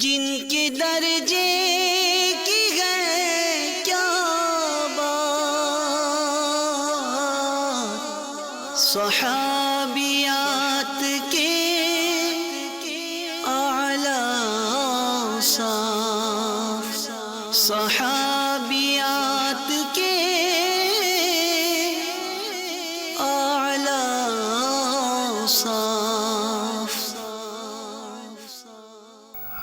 جن کے درجے کی ہے کیا بات، صحابیات کے اعلیٰ صاف، صحابیات کے اعلیٰ صاف۔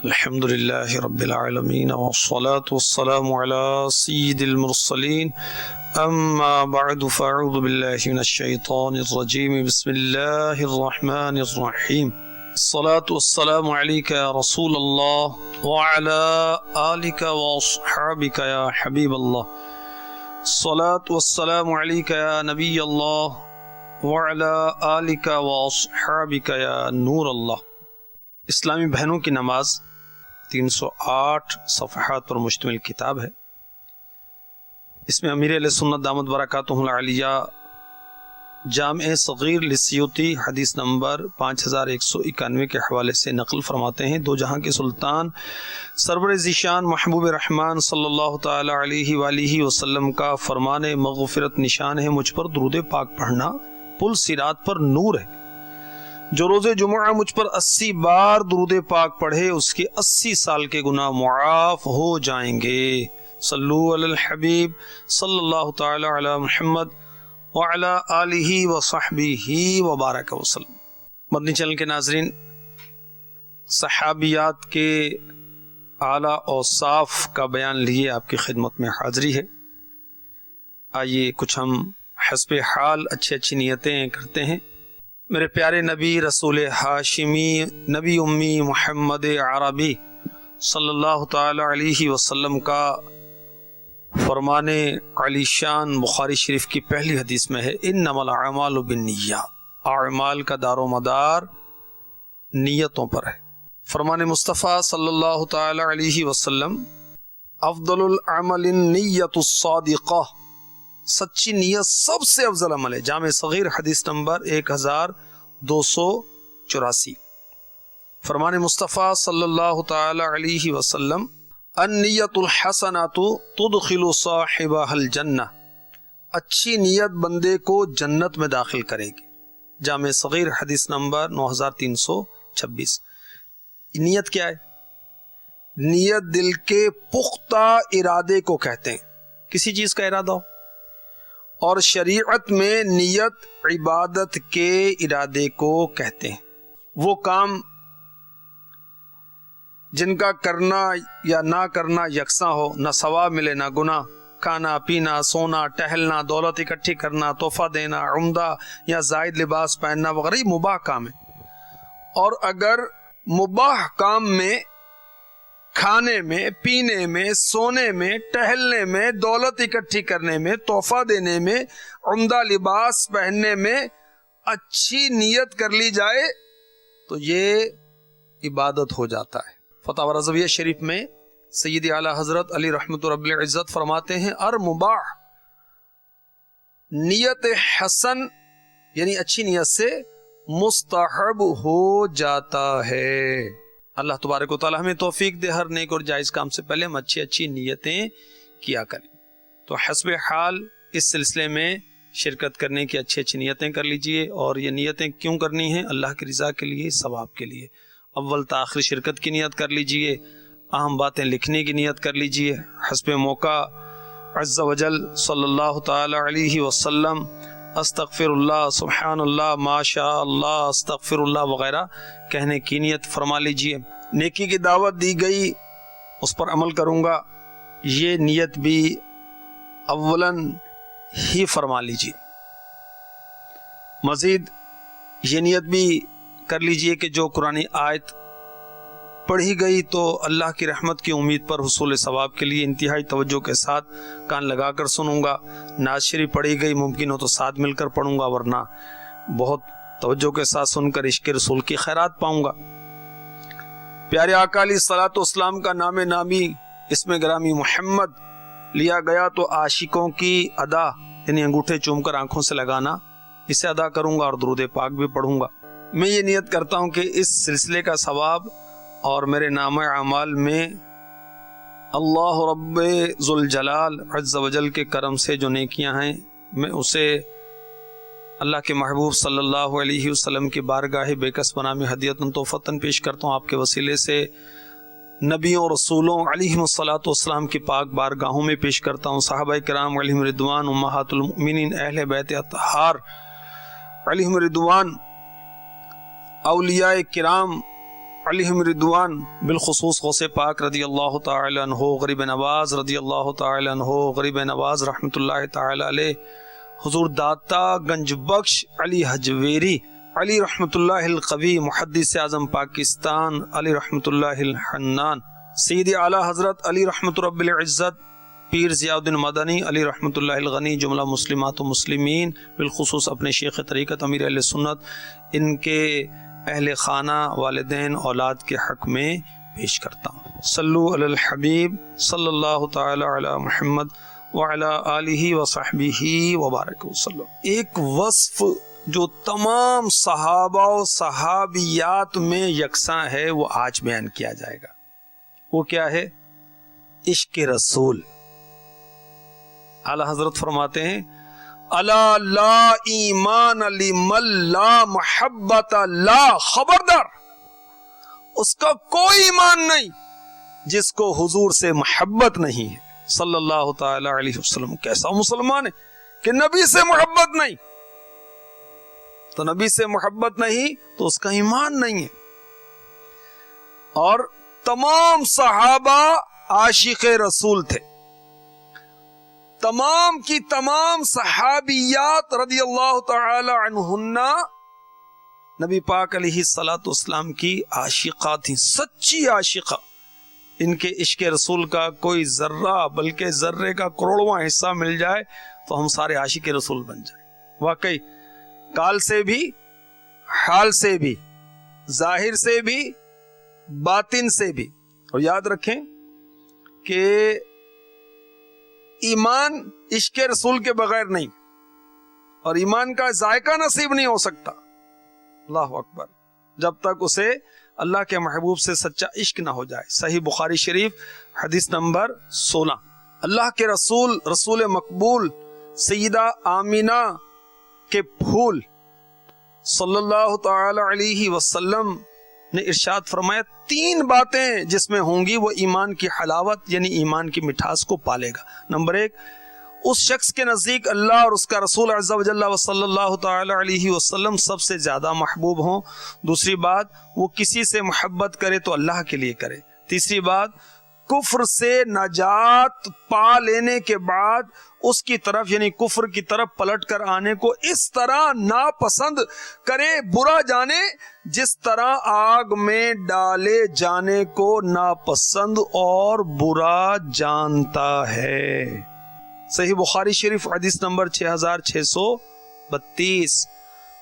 الحمد للہ رب العالمین والصلاة والسلام علی سید المرسلین، اما بعد فاعوذ باللہ من الشیطان الرجیم، بسم اللہ الرحمن الرحیم۔ الصلاة والسلام علیک یا رسول اللہ وعلی آلک واصحابک یا حبیب اللہ، الصلاة والسلام علیک یا نبی اللہ وعلی آلک واصحابک یا نور اللہ۔ اسلامی بہنوں کی نماز 308 صفحات پر مشتمل کتاب ہے۔ اس میں امیر اہل سنت دامت برکاتہ العالیہ جامع صغیر للسیوطی حدیث نمبر 5191 کے حوالے سے نقل فرماتے ہیں، دو جہاں کے سلطان سرور ذیشان محبوب رحمان صلی اللہ تعالی علیہ وآلہ وسلم کا فرمان مغفرت نشان ہے، مجھ پر درود پاک پڑھنا پل صراط پر نور ہے۔ جو روز جمعہ مجھ پر 80 بار درود پاک پڑھے اس کے 80 سال کے گناہ معاف ہو جائیں گے۔ صلو علی الحبیب صلی اللہ تعالی علی محمد وعلی آلہ وصحبہ وبارک وسلم۔ مدنی چینل کے ناظرین، صحابیات کے اعلیٰ اوصاف کا بیان لیے آپ کی خدمت میں حاضری ہے۔ آئیے کچھ ہم حسب حال اچھی نیتیں کرتے ہیں۔ میرے پیارے نبی رسول ہاشمی نبی امی محمد عربی صلی اللہ تعالی علیہ وسلم کا فرمان علی شان بخاری شریف کی پہلی حدیث میں ہے، انما الاعمال بالنیات، اعمال کا دار و مدار نیتوں پر ہے۔ فرمان مصطفیٰ صلی اللہ تعالی علیہ وسلم، افضل العمل النیت الصادقہ، سچی نیت سب سے افضل عمل ہے۔ جامع صغیر حدیث نمبر 1284۔ فرمان مصطفیٰ صلی اللہ تعالی علیہ وسلم، النیت الحسنۃ تدخل صاحبها الجنہ، اچھی نیت بندے کو جنت میں داخل کرے گی۔ جامع صغیر حدیث نمبر 9326۔ نیت کیا ہے؟ نیت دل کے پختہ ارادے کو کہتے ہیں، کسی چیز کا ارادہ ہو، اور شریعت میں نیت عبادت کے ارادے کو کہتے ہیں۔ وہ کام جن کا کرنا یا نہ کرنا یکساں ہو، نہ ثواب ملے نہ گناہ، کھانا پینا سونا ٹہلنا دولت اکٹھی کرنا تحفہ دینا عمدہ یا زائد لباس پہننا وغیرہ یہ مباح کام ہے۔ اور اگر مباح کام میں کھانے میں پینے میں سونے میں ٹہلنے میں دولت اکٹھی کرنے میں تحفہ دینے میں عمدہ لباس پہننے میں اچھی نیت کر لی جائے تو یہ عبادت ہو جاتا ہے۔ فتح رضویہ شریف میں سید اعلیٰ حضرت علی رحمت رب العزت فرماتے ہیں، ار مباح نیت حسن یعنی اچھی نیت سے مستحب ہو جاتا ہے۔ اللہ تبارک و تعالی ہمیں توفیق دے، ہر نیک اور جائز کام سے پہلے ہم اچھی نیتیں کیا کریں۔ تو حسب حال اس سلسلے میں شرکت کرنے کی اچھی نیتیں کر لیجئے، اور یہ نیتیں کیوں کرنی ہیں؟ اللہ کی رضا کے لیے، ثواب کے لیے۔ اول تاخیر شرکت کی نیت کر لیجئے، اہم باتیں لکھنے کی نیت کر لیجئے، حسب موقع عز وجل صلی اللہ تعالی علیہ وسلم استغفر اللہ سبحان اللہ ما شاء اللہ استغفر اللہ وغیرہ کہنے کی نیت فرما لیجئے۔ نیکی کی دعوت دی گئی اس پر عمل کروں گا، یہ نیت بھی اولاً ہی فرما لیجئے۔ مزید یہ نیت بھی کر لیجئے کہ جو قرآن آیت پڑھی گئی تو اللہ کی رحمت کی امید پر حصول ثواب کے لیے انتہائی توجہ کے ساتھ کان لگا کر سنوں گا۔ نعت شریف پڑھی گئی، ممکن ہو تو ساتھ مل کر پڑھوں گا، ورنہ بہت توجہ کے ساتھ سن کر عشق رسول کی خیرات پاؤں گا۔ پیارے آقا علیہ الصلوۃ والسلام کا نام نامی اسم گرامی محمد لیا گیا تو عاشقوں کی ادا یعنی انگوٹھے چوم کر آنکھوں سے لگانا، اسے ادا کروں گا اور درود پاک بھی پڑھوں گا۔ میں یہ نیت کرتا ہوں کہ اس سلسلے کا ثواب اور میرے نام اعمال میں اللہ رب ذوالجلال عز و جل کے کرم سے جو نیکیاں ہیں میں اسے اللہ کے محبوب صلی اللہ علیہ وسلم کی بارگاہ بیکس بنامی ہدیتاً تحفتاً پیش کرتا ہوں. آپ کے وسیلے سے نبیوں رسولوں علیہم الصلاۃ والسلام کی پاک بارگاہوں میں پیش کرتا ہوں. صحابہ کرام علیہم رضوان، امہات المؤمنین، اہل بیت اطہار علیہم رضوان، اولیاء کرام علیہم رضوان، بالخصوص غوث پاک رضی اللہ تعالی عنہ، غریب نواز رضی اللہ تعالی عنہ، غریب نواز رحمۃ اللہ تعالی علیہ، حضور داتا گنج بخش علی حجویری علی رحمۃ اللہ القوی، محدث اعظم پاکستان علی رحمۃ اللہ الحنان، سید اعلیٰ حضرت علی رحمۃ رب العزت پیر ضیاء الدین مدنی علی رحمۃ اللہ الغنی، جملہ مسلمات و مسلمین، بالخصوص اپنے شیخ طریقت امیر اہل سنت، ان کے اہل خانہ، والدین، اولاد کے حق میں پیش کرتا ہوں. صلو علی الحبیب صلی اللہ تعالی علی محمد وعلی آلہ وصحبہ وبارک وسلم. ایک وصف جو تمام صحابہ و صحابیات میں یکساں ہے وہ آج بیان کیا جائے گا. وہ کیا ہے؟ عشق رسول. اعلی حضرت فرماتے ہیں الا لا ایمان لمن لا محبت لا، خبردار اس کا کوئی ایمان نہیں جس کو حضور سے محبت نہیں ہے صلی اللہ تعالی علیہ وسلم. کیسا مسلمان ہے کہ نبی سے محبت نہیں؟ تو نبی سے محبت نہیں تو اس کا ایمان نہیں ہے. اور تمام صحابہ عاشق رسول تھے، تمام کی تمام صحابیات رضی اللہ تعالی عنہن نبی پاک علیہ الصلاۃ والسلام کی عاشقہ تھیں، سچی عاشقہ. ان کے عشق رسول کا کوئی ذرہ بلکہ ذرے کا کروڑواں حصہ مل جائے تو ہم سارے عاشق رسول بن جائیں. واقعی کال سے بھی، حال سے بھی، ظاہر سے بھی، باطن سے بھی. اور یاد رکھیں کہ ایمان عشق رسول کے بغیر نہیں، اور ایمان کا ذائقہ نصیب نہیں ہو سکتا، اللہ اکبر، جب تک اسے اللہ کے محبوب سے سچا عشق نہ ہو جائے. صحیح بخاری شریف حدیث نمبر 16. اللہ کے رسول، رسول مقبول، سیدہ آمینہ کے پھول صلی اللہ تعالی علیہ وسلم نے ارشاد فرمایا 3 باتیں جس میں ہوں گی وہ ایمان کی حلاوت یعنی ایمان کی مٹھاس کو پالے گا. نمبر 1، اس شخص کے نزدیک اللہ اور اس کا رسول عز و جل صلی اللہ تعالی علیہ وسلم سب سے زیادہ محبوب ہوں. دوسری بات، وہ کسی سے محبت کرے تو اللہ کے لیے کرے. تیسری بات، کفر سے نجات پا لینے کے بعد اس کی طرف یعنی کفر کی طرف پلٹ کر آنے کو اس طرح ناپسند کرے، برا جانے جس طرح آگ میں ڈالے جانے کو ناپسند اور برا جانتا ہے. صحیح بخاری شریف حدیث نمبر 6632.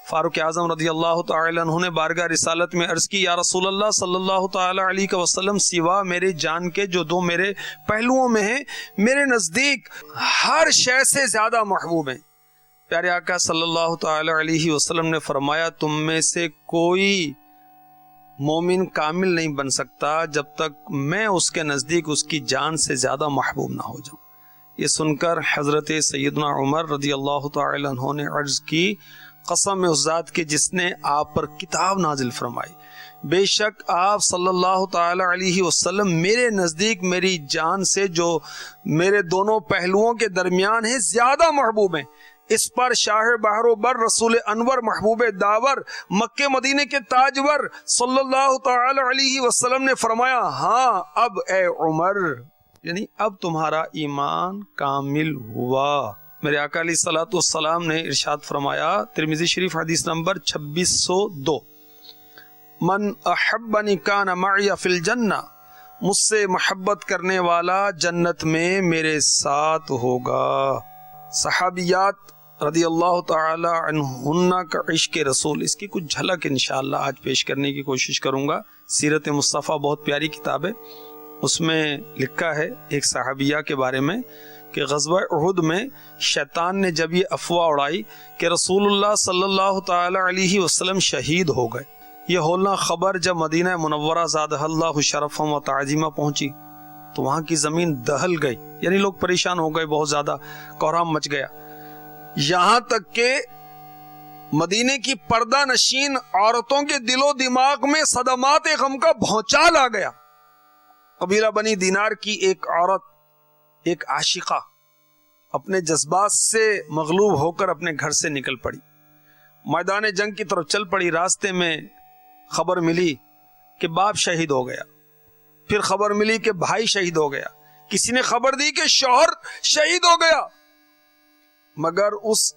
فاروق اعظم رضی اللہ تعالی عنہ نے بارگاہ رسالت میں عرض کی، یا رسول اللہ صلی اللہ تعالی علیہ وسلم، سوا میرے جان کے جو 2 میرے پہلوؤں میں ہیں میرے نزدیک ہر شے سے زیادہ محبوب ہیں. پیارے آقا صلی اللہ تعالی علیہ وسلم نے فرمایا، تم میں سے کوئی مومن کامل نہیں بن سکتا جب تک میں اس کے نزدیک اس کی جان سے زیادہ محبوب نہ ہو جاؤں. یہ سن کر حضرت سیدنا عمر رضی اللہ تعالی عنہ نے عرض کی، قسم اس ذات کی جس نے آپ پر کتاب نازل فرمائی، بے شک آپ صلی اللہ تعالی علیہ وسلم میرے نزدیک میری جان سے جو میرے دونوں پہلوؤں کے درمیان ہیں زیادہ محبوب ہیں. اس پر شاہ بحر و بر، رسول انور، محبوب داور، مکہ مدینے کے تاجور صلی اللہ تعالی علیہ وسلم نے فرمایا، ہاں اب اے عمر، یعنی اب تمہارا ایمان کامل ہوا. میرے آقا علیہ الصلوۃ والسلام نے ارشاد فرمایا، ترمذی شریف حدیث نمبر 2602، من احبنی کان معی فی الجنہ، مجھ سے محبت کرنے والا جنت میں میرے ساتھ ہوگا. صحابیات رضی اللہ تعالی عنہن کا عشق رسول، اس کی کچھ جھلک انشاءاللہ آج پیش کرنے کی کوشش کروں گا. سیرت مصطفیٰ بہت پیاری کتاب ہے، اس میں لکھا ہے ایک صحابیہ کے بارے میں کہ غزوہ احد میں شیطان نے جب یہ افواہ اڑائی کہ رسول اللہ صلی اللہ تعالی علیہ وسلم شہید ہو گئے، یہ ہولنا خبر جب مدینہ منورہ زادہ اللہ شرفا و تعظیمہ پہنچی تو وہاں کی زمین دہل گئی، یعنی لوگ پریشان ہو گئے، بہت زیادہ کوہرام مچ گیا، یہاں تک کہ مدینے کی پردہ نشین عورتوں کے دل و دماغ میں صدمات غم کا بھونچال آ گیا۔ قبیلہ بنی دینار کی ایک عورت، ایک عاشقہ، اپنے جذبات سے مغلوب ہو کر اپنے گھر سے نکل پڑی، میدان جنگ کی طرف چل پڑی۔ راستے میں خبر ملی کہ باپ شہید ہو گیا، پھر خبر ملی کہ بھائی شہید ہو گیا، کسی نے خبر دی کہ شوہر شہید ہو گیا، مگر اس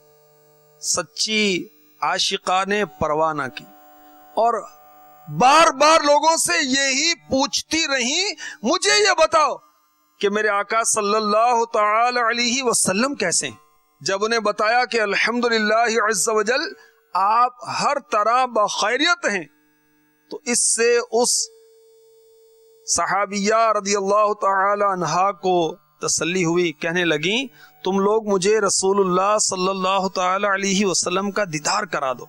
سچی عاشقہ نے پرواہ نہ کی اور بار بار لوگوں سے یہی پوچھتی رہی، مجھے یہ بتاؤ کہ میرے آقا صلی اللہ تعالی علیہ وسلم کیسے ہیں؟ جب انہیں بتایا کہ الحمدللہ عز وجل آپ ہر طرح بخیریت ہیں، تو اس سے اس صحابیہ رضی اللہ تعالی عنہا کو تسلی ہوئی، کہنے لگیں تم لوگ مجھے رسول اللہ صلی اللہ تعالی علیہ وسلم کا دیدار کرا دو۔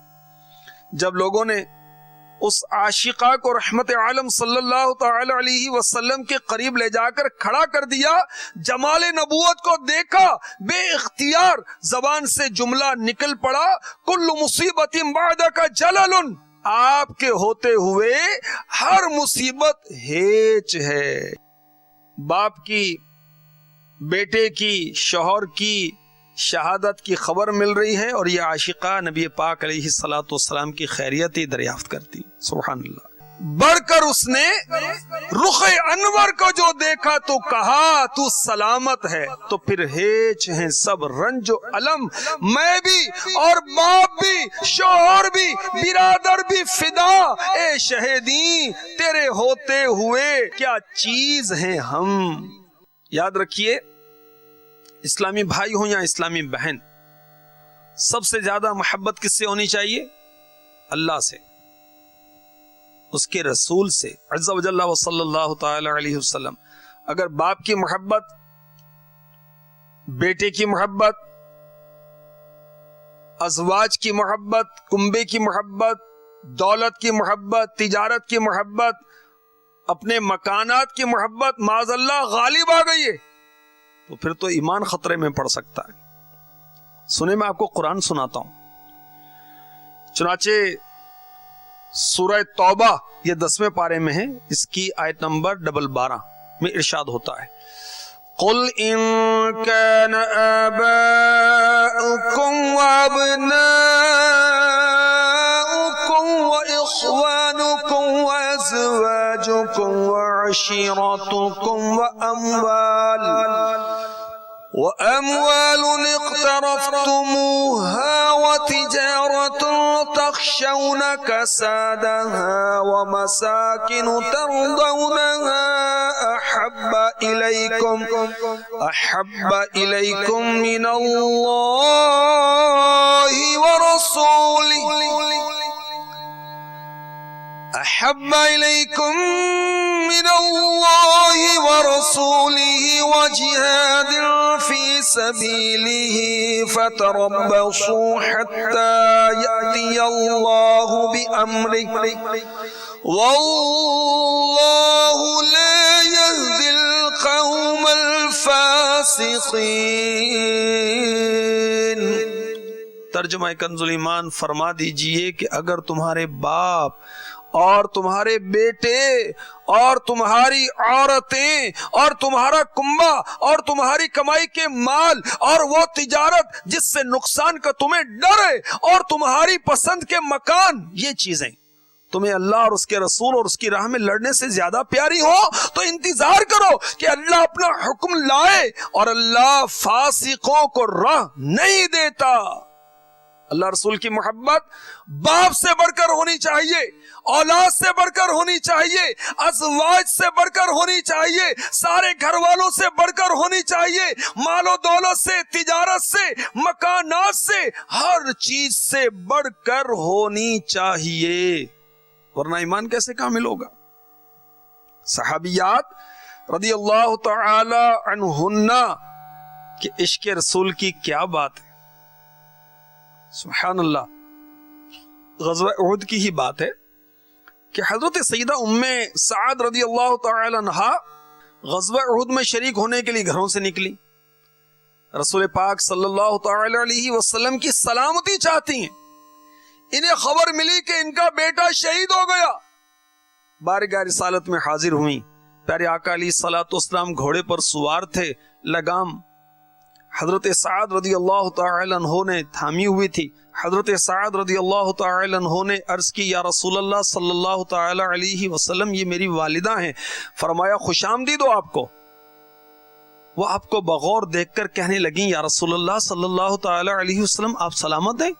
جب لوگوں نے اس عاشقہ کو رحمت عالم صلی اللہ تعالی علیہ وسلم کے قریب لے جا کر کھڑا کر دیا، جمال نبوت کو دیکھا، بے اختیار زبان سے جملہ نکل پڑا، کل مصیبت بعدک جلل، آپ کے ہوتے ہوئے ہر مصیبت ہیچ ہے۔ باپ کی، بیٹے کی، شوہر کی شہادت کی خبر مل رہی ہے اور یہ عاشقہ نبی پاک علیہ الصلوۃ والسلام کی خیریت ہی دریافت کرتی۔ سبحان اللہ۔ بڑھ کر اس نے رخ انور کو جو دیکھا تو کہا تو سلامت ہے، تو پھر ہیچ ہیں سب رنج و علم، میں بھی اور باپ بھی، شوہر بھی، برادر بھی فدا، اے شہیدین تیرے ہوتے ہوئے کیا چیز ہیں ہم۔ یاد رکھیے، اسلامی بھائی ہوں یا اسلامی بہن، سب سے زیادہ محبت کس سے ہونی چاہیے؟ اللہ سے، اس کے رسول سے عز و جل و صلی اللہ تعالی علیہ وسلم۔ اگر باپ کی محبت، بیٹے کی محبت، ازواج کی محبت، کنبے کی محبت، دولت کی محبت، تجارت کی محبت، اپنے مکانات کی محبت معاذ اللہ غالب آ گئی ہے تو پھر تو ایمان خطرے میں پڑ سکتا ہے۔ سنیں، میں آپ کو قرآن سناتا ہوں۔ چنانچہ سورہ توبہ یہ 10ویں پارے میں ہے، اس کی آیت نمبر 12 میں ارشاد ہوتا ہے، قُلْ إِن كَانَ آبَاؤُكُمْ وَأَبْنَاؤُكُمْ وَإِخْوَانُكُمْ وَأَزْوَاجُكُمْ وَعَشِيرَتُكُمْ وَأَمْوَالٌ اقْتَرَفْتُمُوهَا وَتِجَارَةٌ تَخْشَوْنَ كَسَادَهَا وَمَسَاكِنُ تَرْضَوْنَهَا أَحَبَّ إِلَيْكُمْ مِنَ اللَّهِ وَرَسُولِهِ وَجِهَادٍ فِي سَبِيلِهِ فَتَرَبَّصُوا حَتَّى يَأْتِيَ اللَّهُ بِأَمْرِهِ وَاللَّهُ لَا يَهْدِي الْقَوْمَ الْفَاسِقِينَ۔ ترجمہ کنز الایمان فرما دیجئے کہ اگر تمہارے باپ اور تمہارے بیٹے اور تمہاری عورتیں اور تمہارا کنبہ اور تمہاری کمائی کے مال اور وہ تجارت جس سے نقصان کا تمہیں ڈر ہے اور تمہاری پسند کے مکان، یہ چیزیں تمہیں اللہ اور اس کے رسول اور اس کی راہ میں لڑنے سے زیادہ پیاری ہو تو انتظار کرو کہ اللہ اپنا حکم لائے، اور اللہ فاسقوں کو راہ نہیں دیتا۔ اللہ رسول کی محبت باپ سے بڑھ کر ہونی چاہیے، اولاد سے بڑھ کر ہونی چاہیے، ازواج سے بڑھ کر ہونی چاہیے، سارے گھر والوں سے بڑھ کر ہونی چاہیے، مال و دولت سے، تجارت سے، مکانات سے، ہر چیز سے بڑھ کر ہونی چاہیے، ورنہ ایمان کیسے کامل ہوگا؟ صحابیات رضی اللہ تعالی عنہن کہ عشق رسول کی کیا بات ہے، سبحان اللہ۔ غزوہ احد کی ہی بات ہے، کہ حضرت سیدہ ام سعد رضی اللہ تعالی عنہا غزوہ احد میں شریک ہونے کے لیے گھروں سے نکلی. رسول پاک صلی اللہ تعالی علیہ وسلم کی سلامتی چاہتی ہیں. انہیں خبر ملی کہ ان کا بیٹا شہید ہو گیا. بارگاہ رسالت میں حاضر ہوئیں. پیارے آقا علیہ الصلوۃ والسلام گھوڑے پر سوار تھے. لگام حضرت سعد رضی اللہ تعالی عنہ نے تھامی ہوئی تھی. حضرت سعد رضی اللہ تعالی عنہ نے عرض کی یا رسول اللہ صلی اللہ تعالی علیہ وسلم یہ میری والدہ ہیں. فرمایا خوش آمدید ہو آپ کو. وہ آپ کو بغور دیکھ کر کہنے لگیں یا رسول اللہ صلی اللہ تعالی علیہ وسلم آپ سلامت ہیں؟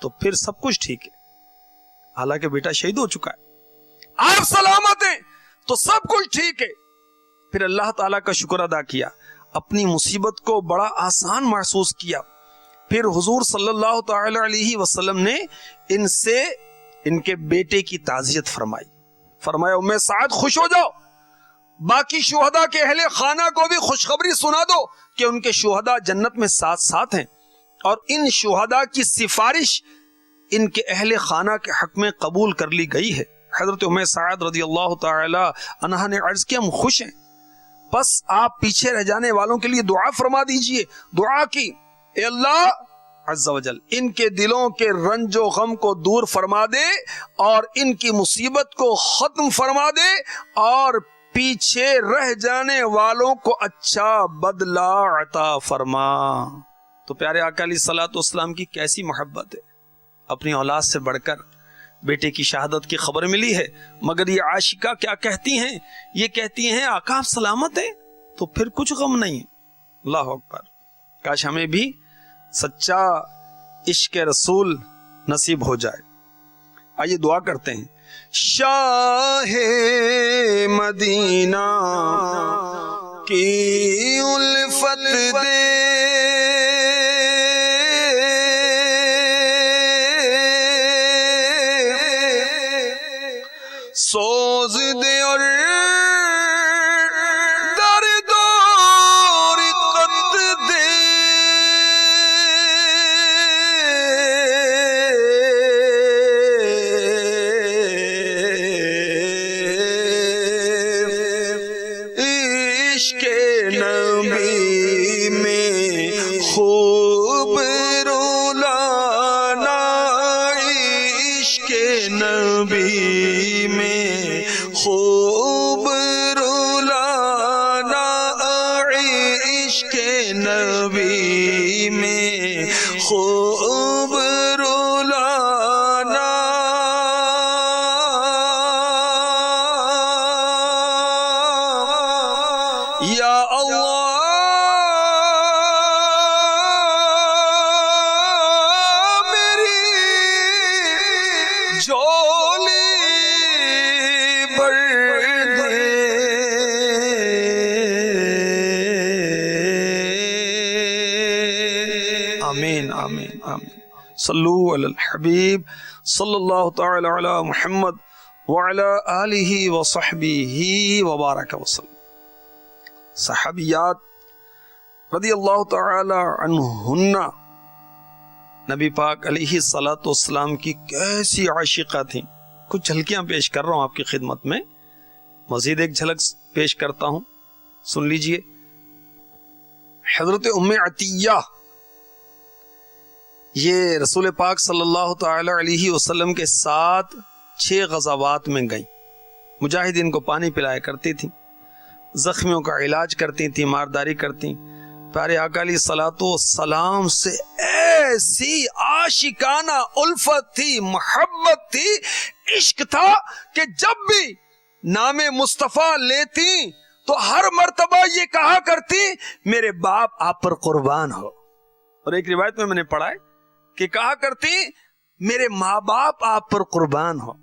تو پھر سب کچھ ٹھیک ہے. حالانکہ بیٹا شہید ہو چکا ہے. آپ سلامت ہیں تو سب کچھ ٹھیک ہے. پھر اللہ تعالیٰ کا شکر ادا کیا. اپنی مصیبت کو بڑا آسان محسوس کیا. پھر حضور صلی اللہ تعالی علیہ وسلم نے ان سے ان کے بیٹے کی تعزیت فرمائی. فرمایا ام سعد خوش ہو جاؤ. باقی شہداء کے اہل خانہ کو بھی خوشخبری سنا دو کہ ان کے شہداء جنت میں ساتھ ساتھ ہیں اور ان شہداء کی سفارش ان کے اہل خانہ کے حق میں قبول کر لی گئی ہے. حضرت ام سعد رضی اللہ تعالی عنہا نے عرض کیا ہم خوش ہیں. بس آپ پیچھے رہ جانے والوں کے لیے دعا فرما دیجئے. دعا کی اے اللہ عز و جل ان کے دلوں کے رنج و غم کو دور فرما دے اور ان کی مصیبت کو ختم فرما دے اور پیچھے رہ جانے والوں کو اچھا بدلہ عطا فرما. تو پیارے آقا علیہ الصلوۃ والسلام کی کیسی محبت ہے. اپنی اولاد سے بڑھ کر بیٹے کی شہادت کی خبر ملی ہے. مگر یہ عاشقہ کیا کہتی ہیں؟ یہ کہتی ہیں آقا آپ سلامت ہیں تو پھر کچھ غم نہیں ہے. اللہ اکبر. کاش ہمیں بھی سچا عشق رسول نصیب ہو جائے. آئیے دعا کرتے ہیں. شاہ مدینہ کی الفت دے سوز دے اور درد اور رقت دے عشق نبی میں خوب رولانا عشق نبی میں خوب رولانا عشق نبی میں خوب رولانا یا اللہ میری جھولی آمین آمین آمین. صلو علی الحبیب صلی اللہ تعالی علی محمد وعلی آلہ وصحبہ وبارک وسلم. صحابیات رضی اللہ تعالی عنہن نبی پاک علیہ الصلوۃ والسلام کی کیسی عاشقہ تھیں. کچھ جھلکیاں پیش کر رہا ہوں آپ کی خدمت میں. مزید ایک جھلک پیش کرتا ہوں, سن لیجئے. حضرت ام عطیہ یہ رسول پاک صلی اللہ تعالی علیہ وسلم کے ساتھ 6 غزوات میں گئیں. مجاہدین کو پانی پلایا کرتی تھیں, زخمیوں کا علاج کرتی تھیں, مارداری کرتی. پیارے آقا علیہ الصلوۃ والسلام سے ایسی عاشقانہ الفت تھی, محبت تھی, عشق تھا کہ جب بھی نام مصطفیٰ لیتی تو ہر مرتبہ یہ کہا کرتی میرے باپ آپ پر قربان ہو. اور ایک روایت میں نے پڑھا ہے کہ کہا کرتی میرے ماں باپ آپ پر قربان ہو.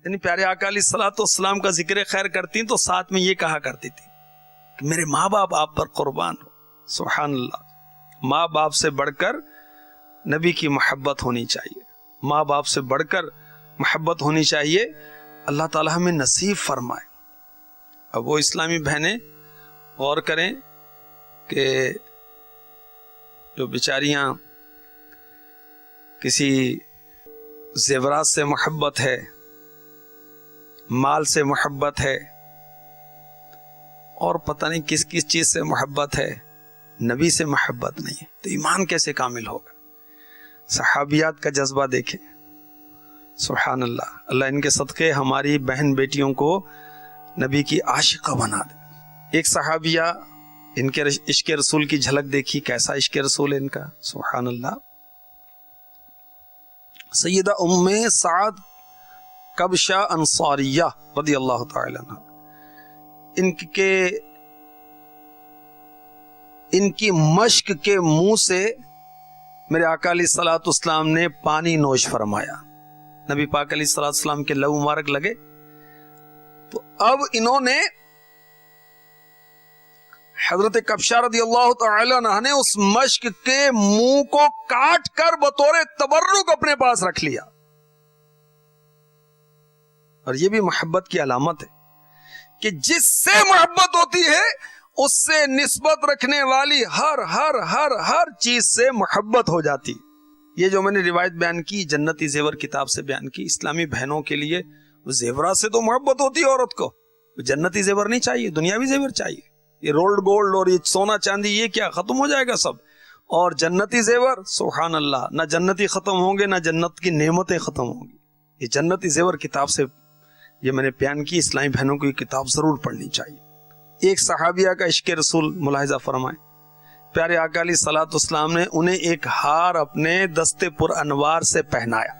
یعنی پیارے آقا علیہ الصلوۃ والسلام کا ذکر خیر کرتی تو ساتھ میں یہ کہا کرتی تھی کہ میرے ماں باپ آپ پر قربان ہو. سبحان اللہ. ماں باپ سے بڑھ کر نبی کی محبت ہونی چاہیے, ماں باپ سے بڑھ کر محبت ہونی چاہیے. اللہ تعالیٰ ہمیں نصیب فرمائے. اب وہ اسلامی بہنیں غور کریں کہ جو بیچاریاں کسی زیورات سے محبت ہے مال سے محبت ہے اور پتہ نہیں کس کس چیز سے محبت ہے، نبی سے محبت نہیں ہے، تو ایمان کیسے کامل ہوگا؟ صحابیات کا جذبہ دیکھیں، سبحان اللہ، اللہ ان کے صدقے ہماری بہن بیٹیوں کو نبی کی عاشقہ بنا دے۔ ایک صحابیہ، ان کے عشق رسول کی جھلک دیکھی، کیسا عشق رسول ہے ان کا، سبحان اللہ۔ سیدہ ام سعد کبشہ انصاریہ رضی اللہ تعالی عنہ، ان کی مشک کے منہ سے میرے آقا علیہ الصلوۃ والسلام نے پانی نوش فرمایا، نبی پاک علیہ الصلوۃ والسلام کے لب مبارک لگے، تو اب انہوں نے حضرت کبشہ رضی اللہ تعالی عنہ نے اس مشک کے منہ کو کاٹ کر بطور تبرک اپنے پاس رکھ لیا، اور یہ بھی محبت کی علامت ہے کہ جس سے محبت ہوتی ہے اس سے نسبت رکھنے والی ہر ہر ہر ہر چیز سے محبت ہو جاتی۔ یہ جو میں نے روایت بیان کی جنتی زیور کتاب سے بیان کی، اسلامی بہنوں کے لیے زیورات سے تو محبت ہوتی ہے عورت کو، جنتی زیور نہیں چاہیے، دنیاوی زیور چاہیے، یہ رولڈ گولڈ اور یہ سونا چاندی یہ کیا ختم ہو جائے گا سب، اور جنتی زیور سبحان اللہ، نہ جنتی ختم ہوں گے نہ جنت کی نعمتیں ختم ہوں گی۔ یہ جنتی زیور کتاب سے یہ میں نے بیان کی، اسلامی بہنوں کو یہ کتاب ضرور پڑھنی چاہیے۔ ایک صحابیہ کا عشق رسول ملاحظہ فرمائیں، پیارے آقا علیہ الصلوۃ والسلام نے انہیں ایک ہار اپنے دستے پر انوار سے پہنایا،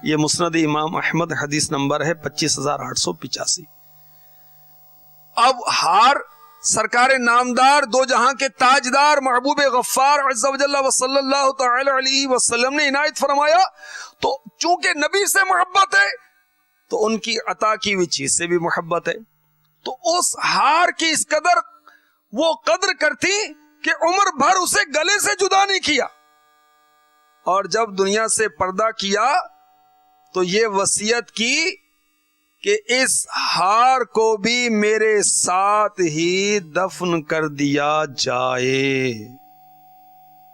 یہ مسند امام احمد حدیث نمبر ہے 25,885۔ اب ہار سرکار نامدار دو جہاں کے تاجدار محبوب غفار عز و جل و صلی اللہ تعالی علیہ وسلم نے عنایت فرمایا، تو چونکہ نبی سے محبت ہے تو ان کی عطا کی ہوئی چیز سے بھی محبت ہے، تو اس ہار کی اس قدر وہ قدر کرتی کہ عمر بھر اسے گلے سے جدا نہیں کیا، اور جب دنیا سے پردہ کیا تو یہ وصیت کی کہ اس ہار کو بھی میرے ساتھ ہی دفن کر دیا جائے۔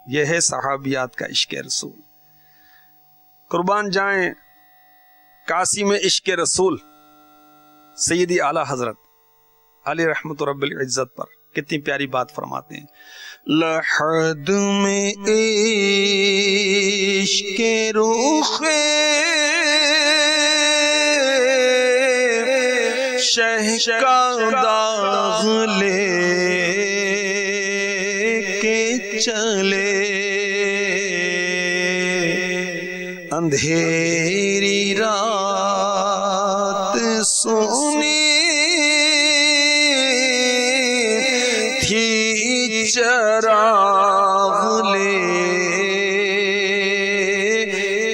یہ ہے صحابیات کا عشق رسول۔ قربان جائیں قاسم عشق رسول سیدی اعلی حضرت علی رحمت رب العزت پر کتنی پیاری بات فرماتے ہیں، لحد میں عشق روح شہ کا داغ لے کے چلے، اندھیری رات سونی تھی چراغ لے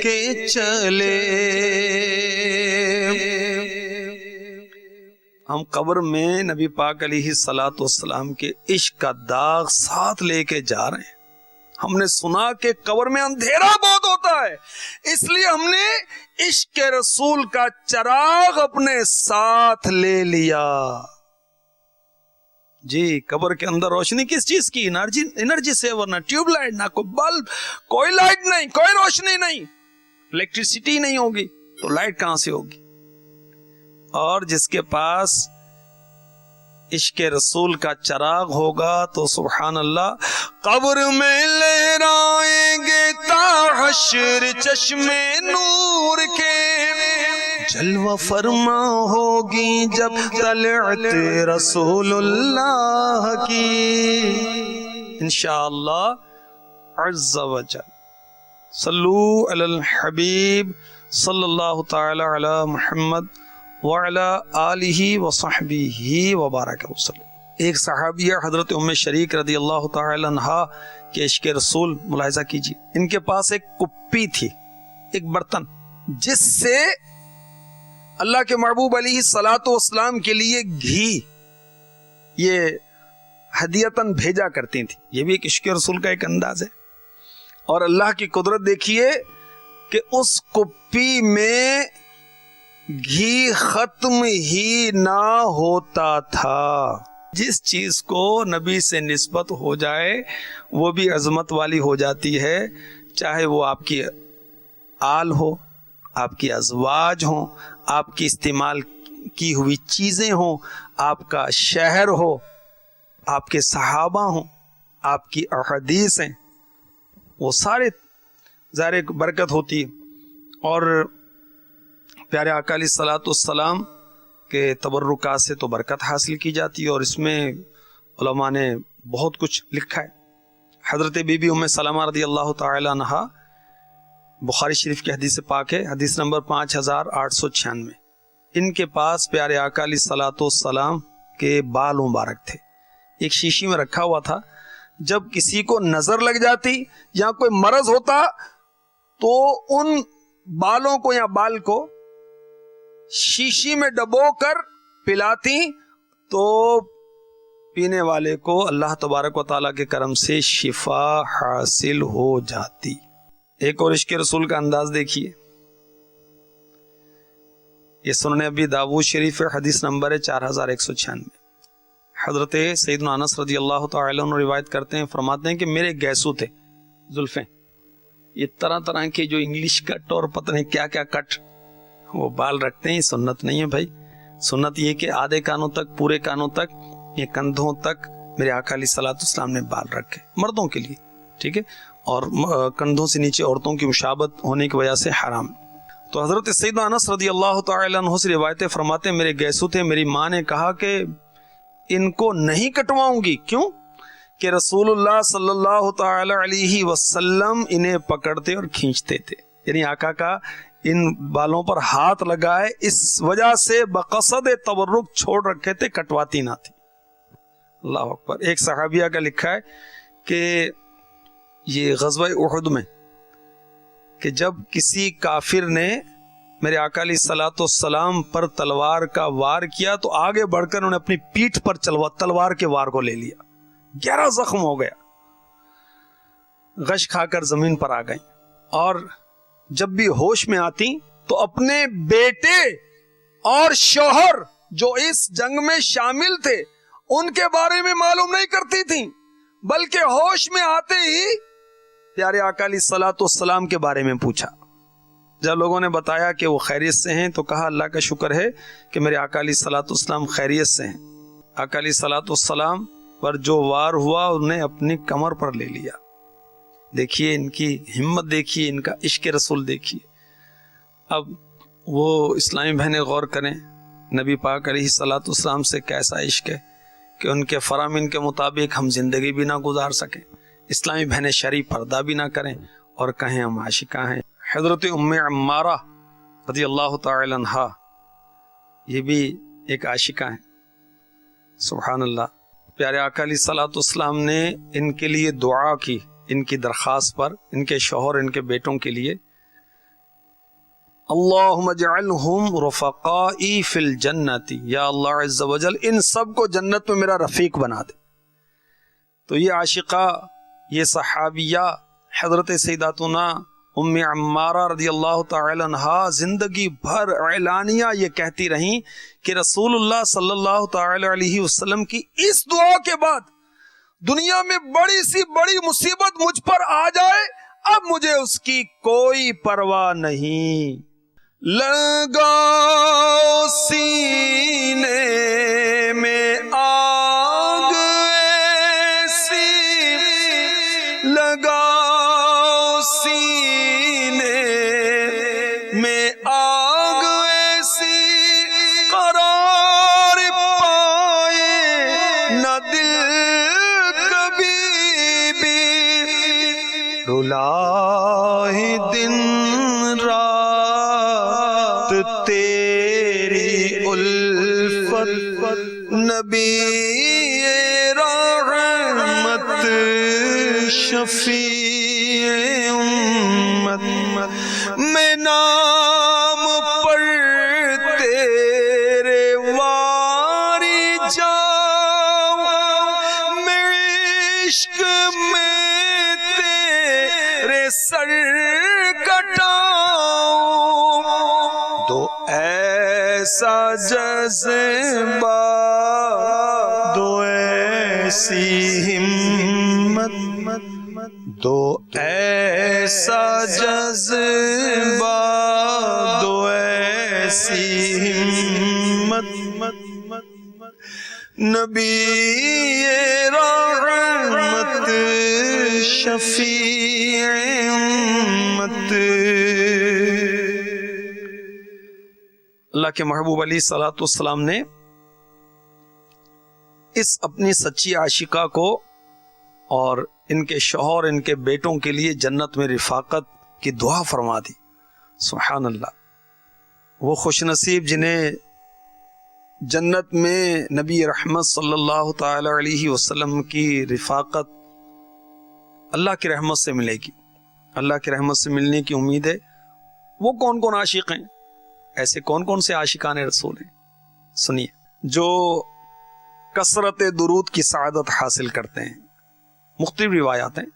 کے چلے۔ ہم قبر میں نبی پاک علیہ الصلوۃ والسلام کے عشق کا داغ ساتھ لے کے جا رہے ہیں۔ ہم نے سنا کہ قبر میں اندھیرا بہت ہوتا ہے، اس لیے ہم نے عشق رسول کا چراغ اپنے ساتھ لے لیا۔ جی قبر کے اندر روشنی کس چیز کی؟ انرجی سے، ورنہ ٹیوب لائٹ، نہ کوئی بلب، کوئی لائٹ نہیں، کوئی روشنی نہیں، الیکٹریسٹی نہیں ہوگی تو لائٹ کہاں سے ہوگی؟ اور جس کے پاس عشق رسول کا چراغ ہوگا تو سبحان اللہ قبر میں لہرائیں گے تا حشر چشمے نور کے، جلوہ فرما ہوگی جب طلعت رسول اللہ کی، انشاءاللہ عز و جل۔ صلو علی الحبیب صلی اللہ تعالی علی محمد وعلی آلہ وصحبہ وبارک وسلم۔ ایک صحابیہ حضرت ام شریک رضی اللہ تعالی عنہ کے عشق رسول ملاحظہ کیجیے، ان کے پاس ایک کپی تھی، ایک برتن، جس سے اللہ کے محبوب علیہ الصلوۃ والسلام کے لیے گھی یہ ہدیتاً بھیجا کرتی تھی۔ یہ بھی ایک عشق رسول کا ایک انداز ہے، اور اللہ کی قدرت دیکھیے کہ اس کپی میں گھی ختم ہی نہ ہوتا تھا۔ جس چیز کو نبی سے نسبت ہو جائے وہ بھی عظمت والی ہو جاتی ہے، چاہے وہ آپ کی آل ہو، آپ کی ازواج ہوں، آپ کی استعمال کی ہوئی چیزیں ہوں، آپ کا شہر ہو، آپ کے صحابہ ہوں، آپ کی احادیث ہیں، وہ سارے ظاہر برکت ہوتی ہے۔ اور پیارے آقا علیہ الصلوۃ والسلام کے تبرکات سے تو برکت حاصل کی جاتی ہے، اور اس میں علماء نے بہت کچھ لکھا ہے۔ حضرت بی بی ام سلمہ رضی اللہ تعالی عنہا، بخاری شریف کی حدیث پاک ہے، حدیث نمبر 5896، ان کے پاس پیارے آقا علیہ الصلوۃ والسلام کے بال مبارک تھے، ایک شیشی میں رکھا ہوا تھا، جب کسی کو نظر لگ جاتی یا کوئی مرض ہوتا تو ان بالوں کو یا بال کو شیشی میں ڈبو کر پلاتی تو پینے والے کو اللہ تبارک و تعالیٰ کے کرم سے شفا حاصل ہو جاتی۔ ایک اور عشق رسول کا انداز دیکھیے، یہ سنن ابی داؤد شریف حدیث نمبر ہے 4196۔ حضرت سیدنا انس رضی اللہ تعالی عنہ روایت کرتے ہیں، فرماتے ہیں کہ میرے گیسو تھے، زلفیں، یہ طرح طرح کے جو انگلش کٹ اور پتہ نہیں کیا کیا کٹ وہ بال رکھتے ہیں، سنت نہیں ہے بھائی۔ سنت یہ کہ آدھے کانوں تک، پورے کانوں تک، یہ کندھوں تک میرے آقا علیہ الصلوۃ والسلام نے بال رکھے، مردوں کے لیے، ٹھیک ہے، اور کندھوں سے نیچے عورتوں کی مشابہت ہونے کی وجہ سے حرام۔ تو حضرت سیدنا انس رضی اللہ تعالی عنہ سے روایتیں فرماتے ہیں، میرے گیسو تھے، میری ماں نے کہا کہ ان کو نہیں کٹواؤں گی، کیوں کہ رسول اللہ صلی اللہ تعالی علیہ وسلم انہیں پکڑتے اور کھینچتے تھے، یعنی آقا کا ان بالوں پر ہاتھ لگا ہے، اس وجہ سے بقصد تبرک چھوڑ رکھے تھے، کٹواتی نہ تھی۔ اللہ اکبر۔ ایک صحابیہ کا لکھا ہے کہ یہ غزوہ احد میں کہ جب کسی کافر نے میرے آقا علیہ الصلوۃ والسلام پر تلوار کا وار کیا تو آگے بڑھ کر انہوں نے اپنی پیٹھ پر تلوار کے وار کو لے لیا، گہرا زخم ہو گیا، غش کھا کر زمین پر آ گئی، اور جب بھی ہوش میں آتی تو اپنے بیٹے اور شوہر جو اس جنگ میں شامل تھے ان کے بارے میں معلوم نہیں کرتی تھیں، بلکہ ہوش میں آتے ہی پیارے آقا علیہ الصلوۃ والسلام کے بارے میں پوچھا۔ جب لوگوں نے بتایا کہ وہ خیریت سے ہیں تو کہا اللہ کا شکر ہے کہ میرے آقا علیہ الصلوۃ والسلام خیریت سے ہیں۔ آقا علیہ الصلوۃ والسلام پر جو وار ہوا انہیں اپنی کمر پر لے لیا۔ دیکھیے ان کی ہمت، دیکھیے ان کا عشق رسول، دیکھیے۔ اب وہ اسلامی بہنیں غور کریں، نبی پاک علیہ الصلوۃ والسلام سے کیسا عشق ہے کہ ان کے فرامین کے مطابق ہم زندگی بھی نہ گزار سکیں، اسلامی بہنیں شرعی پردہ بھی نہ کریں اور کہیں ہم عاشقاں ہیں۔ حضرت ام عمارہ رضی اللہ تعالی عنہا، یہ بھی ایک عاشقہ ہیں، سبحان اللہ۔ پیارے آقا علیہ الصلوۃ والسلام نے ان کے لیے دعا کی، ان کی درخواست پر، ان کے شوہر، ان کے بیٹوں کے لیے، اللہم اجعلہم رفقائی فی الجنت، یا اللہ عز و جل ان سب کو جنت میں میرا رفیق بنا دے۔ تو یہ عاشقہ، یہ صحابیہ حضرت سیداتنا ام عمارہ رضی اللہ تعالی عنہا زندگی بھر اعلانیہ یہ کہتی رہیں کہ رسول اللہ صلی اللہ تعالی علیہ وسلم کی اس دعا کے بعد دنیا میں بڑی سی بڑی مصیبت مجھ پر آ جائے، اب مجھے اس کی کوئی پرواہ نہیں۔ لگا سینے میں آگ ایسی، لگا سینے میں آگ ایسی، قرار پائے نہ دل کبھی بھی، رلا ہی دن رات تیری الفت، نبی رحمت شفیع امت، میں نام پر تیرے واری جاؤں، میں عشق میں تیرے سر کٹاؤں، دو ایسا جذبہ، دو ایسی ہمت، دو ایسا جذبہ، دو ایسی ایسی ہمت نبی رحمت شفیع امت. اللہ کے محبوب علیہ الصلوۃ والسلام نے اس اپنی سچی عاشقہ کو اور ان کے شوہر ان کے بیٹوں کے لیے جنت میں رفاقت کی دعا فرما دی. سبحان اللہ. وہ خوش نصیب جنہیں جنت میں نبی رحمت صلی اللہ تعالی علیہ وسلم کی رفاقت اللہ کی رحمت سے ملے گی, اللہ کی رحمت سے ملنے کی امید ہے. وہ کون کون عاشق ہیں؟ ایسے کون کون سے عاشقان رسول ہیں؟ سنیے. جو کثرت درود کی سعادت حاصل کرتے ہیں. مختلف روایات ہیں.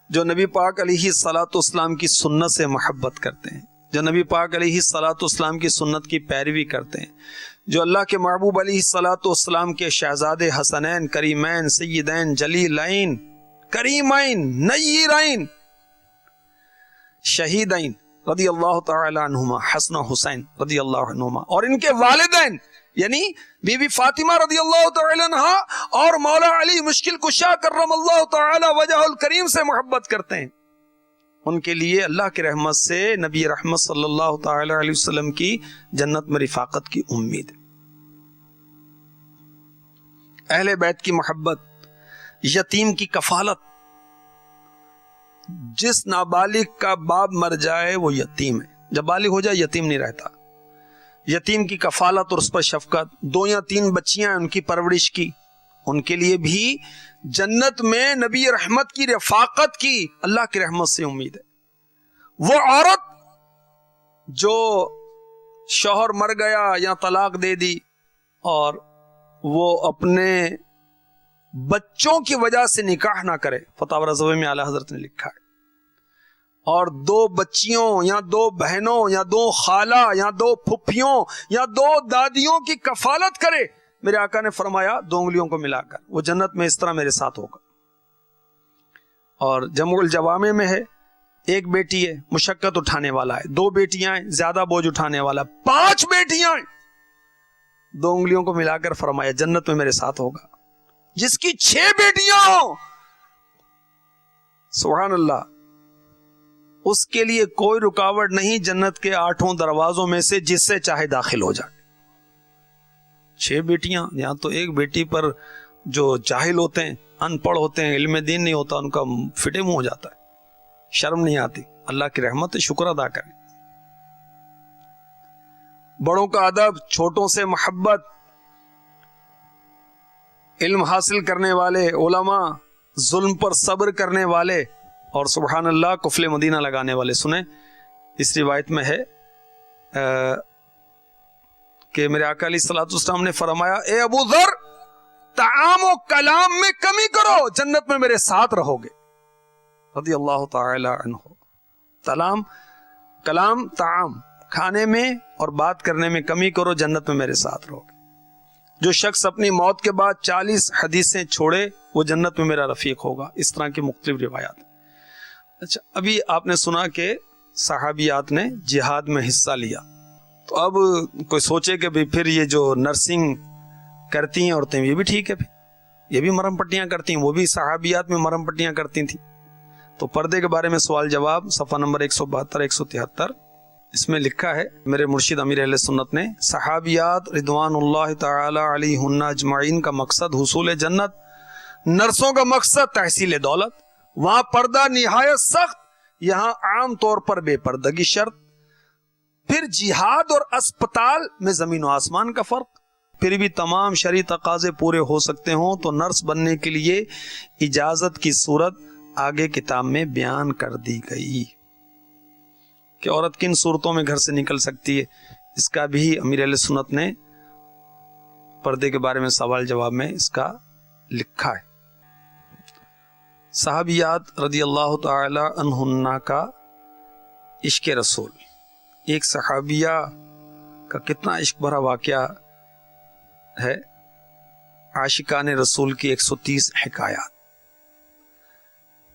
جو نبی پاک علیہ الصلوۃ والسلام کی سنت سے محبت کرتے ہیں, جو نبی پاک علیہ الصلوۃ والسلام کی سنت کی پیروی کرتے ہیں, جو اللہ کے محبوب علیہ الصلوۃ والسلام کے شہزادے حسنین کریمین سیدین جلیلین کریمین نیرین شہیدین رضی اللہ تعالی عنہما حسن و حسین رضی اللہ عنہما, اور ان کے والدین یعنی بی بی فاطمہ رضی اللہ تعالی عنہ اور مولا علی مشکل کشا کرم اللہ تعالی وجہ الکریم سے محبت کرتے ہیں. ان کے لیے اللہ کی رحمت سے نبی رحمت صلی اللہ تعالی علیہ وسلم کی جنت میں رفاقت کی امید ہے. اہل بیت کی محبت, یتیم کی کفالت. جس نابالغ کا باپ مر جائے وہ یتیم ہے, جب بالغ ہو جائے یتیم نہیں رہتا. یتیم کی کفالت اور اس پر شفقت. 2 یا 3 بچیاں ان کی پرورش کی, ان کے لیے بھی جنت میں نبی رحمت کی رفاقت کی اللہ کی رحمت سے امید ہے. وہ عورت جو شوہر مر گیا یا طلاق دے دی اور وہ اپنے بچوں کی وجہ سے نکاح نہ کرے, فتاوی رضوی میں اعلی حضرت نے لکھا ہے, اور 2 بچیوں یا 2 بہنوں یا 2 خالہ یا 2 پھپھیوں یا 2 دادیوں کی کفالت کرے, میرے آقا نے فرمایا 2 انگلیوں کو ملا کر وہ جنت میں اس طرح میرے ساتھ ہوگا. اور جمع الجوامع میں ہے, 1 بیٹی ہے مشقت اٹھانے والا ہے, 2 بیٹیاں ہیں زیادہ بوجھ اٹھانے والا, 5 بیٹیاں ہیں 2 انگلیوں کو ملا کر فرمایا جنت میں میرے ساتھ ہوگا. جس کی 6 بیٹیاں ہوں, سبحان اللہ, اس کے لیے کوئی رکاوٹ نہیں جنت کے 8 دروازوں میں سے جس سے چاہے داخل ہو جائے. 6 بیٹیاں, یہاں تو 1 بیٹی پر جو جاہل ہوتے ہیں, ان پڑھ ہوتے ہیں, علم دین نہیں ہوتا, ان کا فٹے منہ ہو جاتا ہے, شرم نہیں آتی. اللہ کی رحمت ہے, شکر ادا کریں. بڑوں کا ادب, چھوٹوں سے محبت, علم حاصل کرنے والے علماء, ظلم پر صبر کرنے والے, اور سبحان اللہ قفل مدینہ لگانے والے. سنیں, اس روایت میں ہے کہ میرے آقا علیہ الصلوۃ والسلام نے فرمایا اے ابو ذر طعام و کلام میں کمی کرو, جنت میں میرے ساتھ رہو گے. رضی اللہ تعالی عنہ. کلام طعام کھانے میں اور بات کرنے میں کمی کرو, جنت میں میرے ساتھ رہو گے. جو شخص اپنی موت کے بعد 40 حدیثیں چھوڑے وہ جنت میں میرا رفیق ہوگا. اس طرح کی مختلف روایات. اچھا, ابھی آپ نے سنا کہ صحابیات نے جہاد میں حصہ لیا, تو اب کوئی سوچے کہ پھر یہ جو نرسنگ کرتی ہیں عورتیں یہ بھی ٹھیک ہے, یہ بھی مرہم پٹیاں کرتی ہیں, وہ بھی صحابیات میں مرہم پٹیاں کرتی تھیں. تو پردے کے بارے میں سوال جواب صفحہ نمبر 172-173 اس میں لکھا ہے میرے مرشد امیر اہل سنت نے, صحابیات رضوان اللہ تعالی علیہن اجمعین کا مقصد حصول جنت, نرسوں کا مقصد تحصیل دولت. وہاں پردہ نہایت سخت, یہاں عام طور پر بے پردگی شرط. پھر جہاد اور اسپتال میں زمین و آسمان کا فرق. پھر بھی تمام شرعی تقاضے پورے ہو سکتے ہوں تو نرس بننے کے لیے اجازت کی صورت آگے کتاب میں بیان کر دی گئی کہ عورت کن صورتوں میں گھر سے نکل سکتی ہے. اس کا بھی امیر اہل سنت نے پردے کے بارے میں سوال جواب میں اس کا لکھا ہے. صحابیات رضی اللہ تعالی عنہن کا عشق رسول. ایک صحابیہ کا کتنا عشق بھرا واقعہ ہے. عاشقان رسول کی 130 حکایات.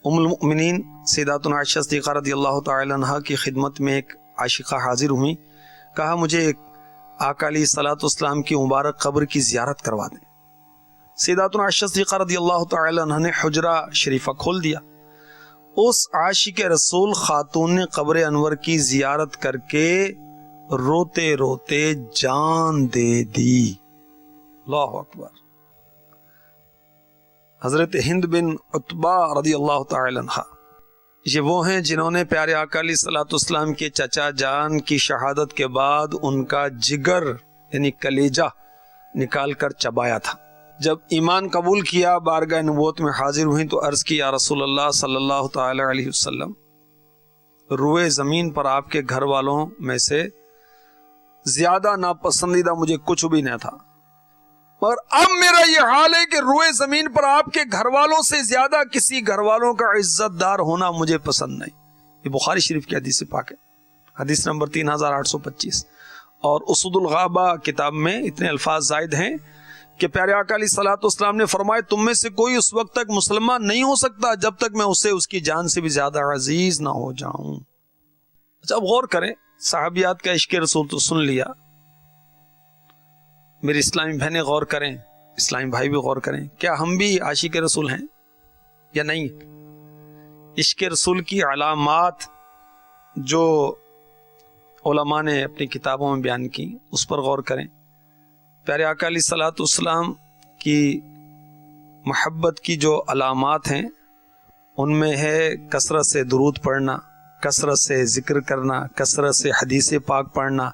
ام المؤمنین سیداتنا عائشہ صدیقہ رضی اللہ تعالی عنہا کی خدمت میں ایک عاشقہ حاضر ہوئی. کہا مجھے ایک آقا علیہ الصلوۃ والسلام کی مبارک قبر کی زیارت کروا دیں۔ سیداتنا عائشہ صدیقہ رضی اللہ تعالی عنہ نے حجرہ شریفہ کھول دیا، اس عاشق رسول خاتون نے قبر انور کی زیارت کر کے روتے روتے جان دے دی۔ اللہ اکبر۔ حضرت ہند بن عتبہ رضی اللہ تعالی عنہ، یہ وہ ہیں جنہوں نے پیارے آقا علیہ الصلوۃ والسلام کے چچا جان کی شہادت کے بعد ان کا جگر یعنی کلیجہ نکال کر چبایا تھا۔ جب ایمان قبول کیا، بارگاہ نبوت میں حاضر ہوئیں تو عرض کی، یا رسول اللہ صلی اللہ تعالی علیہ وسلم، روئے زمین پر آپ کے گھر والوں میں سے زیادہ ناپسندیدہ مجھے کچھ بھی نہ تھا، اور اب میرا یہ حال ہے کہ روئے زمین پر آپ کے گھر والوں سے زیادہ کسی گھر والوں کا عزت دار ہونا مجھے پسند نہیں۔ یہ بخاری شریف کی حدیث پاک ہے، حدیث نمبر 3825۔ اور اسد الغابہ کتاب میں اتنے الفاظ زائد ہیں کہ پیارے آقا علیہ الصلوۃ والسلام نے فرمایا، تم میں سے کوئی اس وقت تک مسلمان نہیں ہو سکتا جب تک میں اسے اس کی جان سے بھی زیادہ عزیز نہ ہو جاؤں۔ اچھا، اب غور کریں، صحابیات کا عشق رسول تو سن لیا، میری اسلامی بہنیں غور کریں، اسلامی بھائی بھی غور کریں، کیا ہم بھی عاشق رسول ہیں یا نہیں؟ عشق رسول کی علامات جو علماء نے اپنی کتابوں میں بیان کی، اس پر غور کریں۔ پیارے آقا علیہ الصلوۃ والسلام کی محبت کی جو علامات ہیں ان میں ہے کثرت سے درود پڑھنا، کثرت سے ذکر کرنا، کثرت سے حدیث پاک پڑھنا،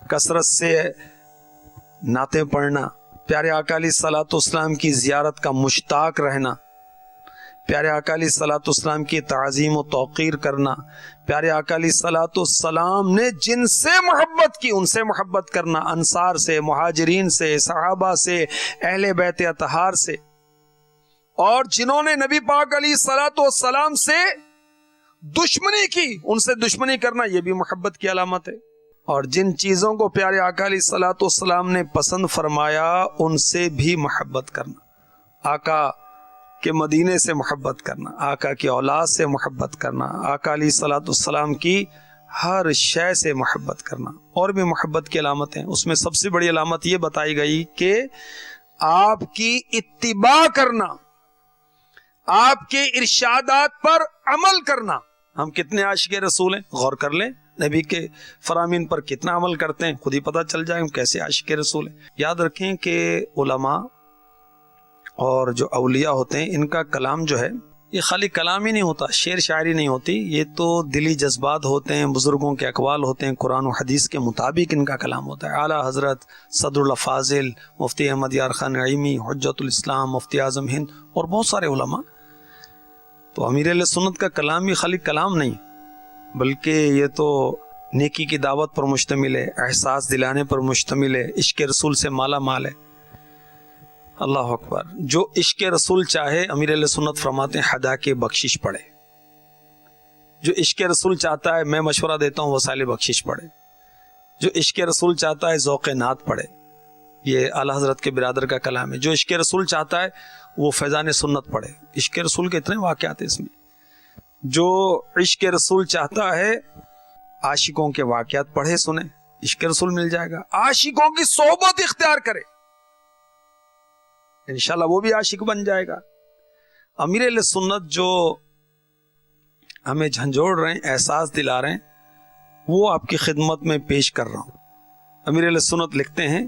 کثرت سے نعتیں پڑھنا، پیارے آقا علیہ الصلوۃ والسلام کی زیارت کا مشتاق رہنا، پیارے آقا علیہ الصلوۃ والسلام کی تعظیم و توقیر کرنا، پیارے آقا علیہ الصلوۃ والسلام نے جن سے محبت کی ان سے محبت کرنا، انصار سے، مہاجرین سے، صحابہ سے، اہل بیت اطہار سے، اور جنہوں نے نبی پاک علیہ الصلوۃ والسلام سے دشمنی کی ان سے دشمنی کرنا، یہ بھی محبت کی علامت ہے۔ اور جن چیزوں کو پیارے آقا علیہ الصلوۃ والسلام نے پسند فرمایا ان سے بھی محبت کرنا، آقا کے مدینے سے محبت کرنا، آقا کی اولاد سے محبت کرنا، آقا علیہ الصلوۃ والسلام کی ہر شے سے محبت کرنا، اور بھی محبت کی علامتیں۔ اس میں سب سے بڑی علامت یہ بتائی گئی کہ آپ کی اتباع کرنا، آپ کے ارشادات پر عمل کرنا۔ ہم کتنے عاشق رسول ہیں، غور کر لیں، نبی کے فرامین پر کتنا عمل کرتے ہیں، خود ہی پتہ چل جائے ہم کیسے عاشق رسول ہیں۔ یاد رکھیں کہ علماء اور جو اولیاء ہوتے ہیں ان کا کلام جو ہے یہ خالی کلام ہی نہیں ہوتا، شعر شاعری نہیں ہوتی، یہ تو دلی جذبات ہوتے ہیں، بزرگوں کے اقوال ہوتے ہیں، قرآن و حدیث کے مطابق ان کا کلام ہوتا ہے۔ اعلیٰ حضرت صدر الافاضل مفتی احمد یار خان نعیمی، حجت الاسلام، مفتی اعظم ہند اور بہت سارے علماء، تو امیر اہل سنت کا کلام بھی خالی کلام نہیں بلکہ یہ تو نیکی کی دعوت پر مشتمل ہے، احساس دلانے پر مشتمل ہے، عشق رسول سے مالا مال ہے۔ اللہ اکبر۔ جو عشق رسول چاہے، امیر علیہ سنت فرماتے ہیں ہدا کے بخشش پڑھے۔ جو عشق رسول چاہتا ہے، میں مشورہ دیتا ہوں وسائل بخشش پڑھے۔ جو عشق رسول چاہتا ہے ذوق نعت پڑھے، یہ اعلیٰ حضرت کے برادر کا کلام ہے۔ جو عشق رسول چاہتا ہے وہ فیضان سنت پڑھے، عشق رسول کے اتنے واقعات ہیں اس میں۔ جو عشق رسول چاہتا ہے عاشقوں کے واقعات پڑھے سنے، عشق رسول مل جائے گا۔ عاشقوں کی صحبت اختیار کرے، انشاءاللہ وہ بھی عاشق بن جائے گا۔ امیر علیہ سنت جو ہمیں جھنجھوڑ رہے ہیں، احساس دلا رہے ہیں، وہ آپ کی خدمت میں پیش کر رہا ہوں۔ امیر علیہ سنت لکھتے ہیں،